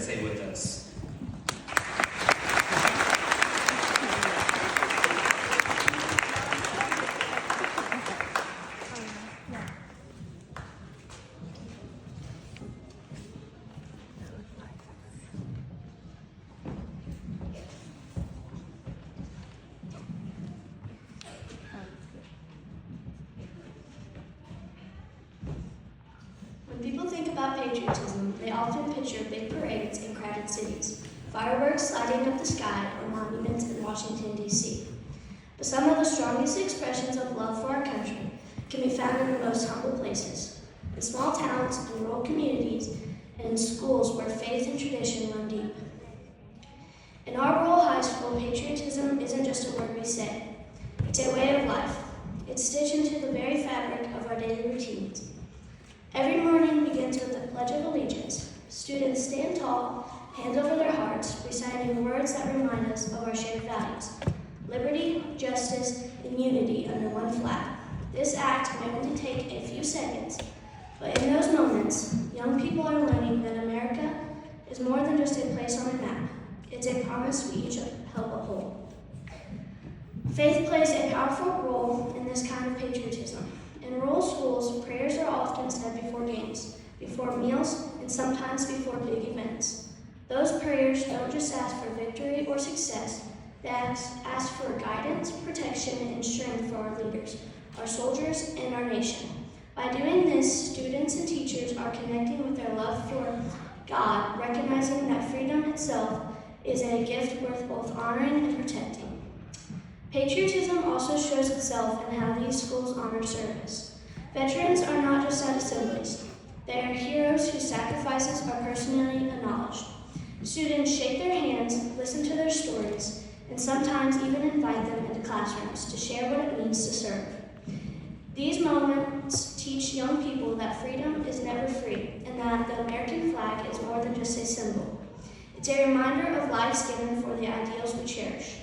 say with us. When people think about patriotism, they often picture big parades in crowded cities, fireworks lighting up the sky, or monuments in Washington, D.C. But some of the strongest expressions of love for our country can be found in the most humble places, in small towns, in rural communities, and in schools where faith and tradition run deep. In our rural high school, patriotism isn't just a word we say. It's a way of life. It's stitched into the very fabric of our daily routines. Every morning begins with the Pledge of Allegiance. Students stand tall, hands over their hearts, reciting words that remind us of our shared values: liberty, justice, and unity under one flag. This act may only take a few seconds, but in those moments, young people are learning that America is more than just a place on a map. It's a promise we each help uphold. Faith plays a powerful role in this kind of patriotism. In rural schools, prayers are often said before games, before meals, and sometimes before big events. Those prayers don't just ask for victory or success, they ask for guidance, protection, and strength for our leaders, our soldiers, and our nation. By doing this, students and teachers are connecting with their love for God, recognizing that freedom itself is a gift worth both honoring and protecting. Patriotism also shows itself in how these schools honor service. Veterans are not just at assemblies. They are heroes whose sacrifices are personally acknowledged. Students shake their hands, listen to their stories, and sometimes even invite them into classrooms to share what it means to serve. These moments teach young people that freedom is never free and that the American flag is more than just a symbol. It's a reminder of lives given for the ideals we cherish.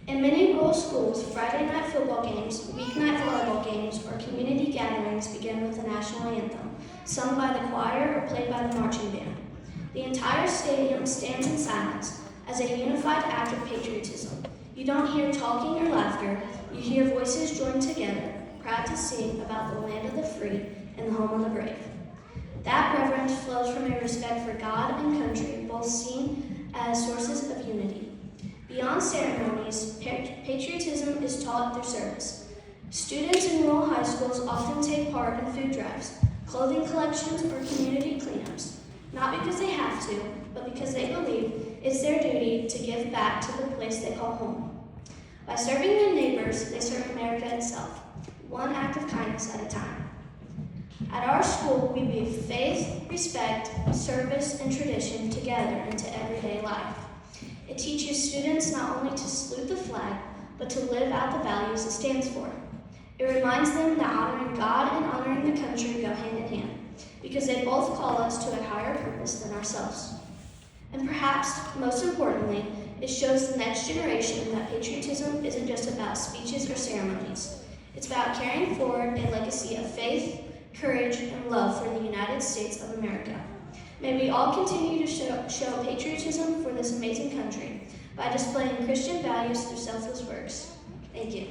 In many rural schools, Friday night football games, weeknight volleyball games, or community gatherings begin with the national anthem, sung by the choir or played by the marching band. The entire stadium stands in silence as a unified act of patriotism. You don't hear talking or laughter, you hear voices joined together, proud to sing about the land of the free and the home of the brave. That reverence flows from a respect for God and country, both seen as sources of unity. Beyond ceremonies, patriotism is taught through service. Students in rural high schools often take part in food drives, clothing collections, or community cleanups, not because they have to, but because they believe it's their duty to give back to the place they call home. By serving their neighbors, they serve America itself, one act of kindness at a time. At our school, we weave faith, respect, service, and tradition together into everyday life. It teaches students not only to salute the flag, but to live out the values it stands for. It reminds them that honoring God and honoring the country go hand in hand, because they both call us to a higher purpose than ourselves. And perhaps, most importantly, it shows the next generation that patriotism isn't just about speeches or ceremonies. It's about carrying forward a legacy of faith, courage, and love for the United States of America. May we all continue to show patriotism for this amazing country by displaying Christian values through selfless works. Thank you.